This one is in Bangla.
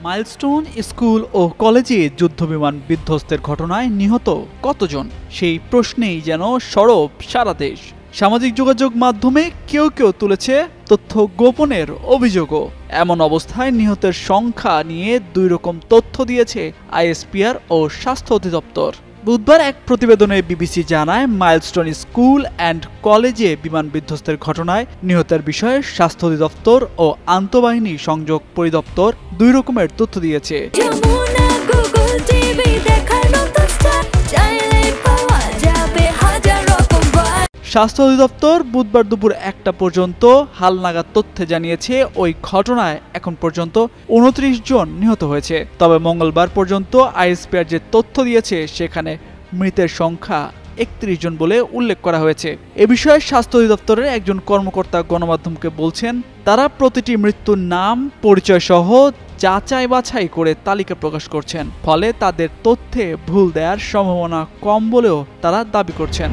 মাইলস্টোন স্কুল ও কলেজে যুদ্ধবিমান বিধ্বস্তের ঘটনায় নিহত কতজন, সেই প্রশ্নেই যেন সরব সারা দেশ। সামাজিক যোগাযোগ মাধ্যমে কেউ কেউ তুলেছে তথ্য গোপনের অভিযোগও। এমন অবস্থায় নিহতের সংখ্যা নিয়ে দুই রকম তথ্য দিয়েছে আইএসপিআর ও স্বাস্থ্য অধিদপ্তর। বুধবার এক প্রতিবেদনে বিবিসি জানায়, মাইলস্টোন স্কুল অ্যান্ড কলেজে বিমান বিধ্বস্তের ঘটনায় নিহতের বিষয়ে স্বাস্থ্য অধিদপ্তর ও আন্তঃবাহিনী সংযোগ পরিদপ্তর দুই রকমের তথ্য দিয়েছে। স্বাস্থ্য অধিদপ্তর বুধবার দুপুর 1টা পর্যন্ত হালনাগাদ তথ্যে জানিয়েছে, ওই ঘটনায় এখন পর্যন্ত 29 জন নিহত হয়েছে। তবে মঙ্গলবার পর্যন্ত আইএসপিআর যে তথ্য দিয়েছে সেখানে মৃতের সংখ্যা 31 জন বলে উল্লেখ করা হয়েছে। এ বিষয়ে স্বাস্থ্য অধিদপ্তরের একজন কর্মকর্তা গণমাধ্যমকে বলছেন, তারা প্রতিটি মৃত্যুর নাম, পরিচয় সহ যাচাই বাছাই করে তালিকা প্রকাশ করছেন, ফলে তাদের তথ্যে ভুল দেওয়ার সম্ভাবনা কম বলেও তারা দাবি করছেন।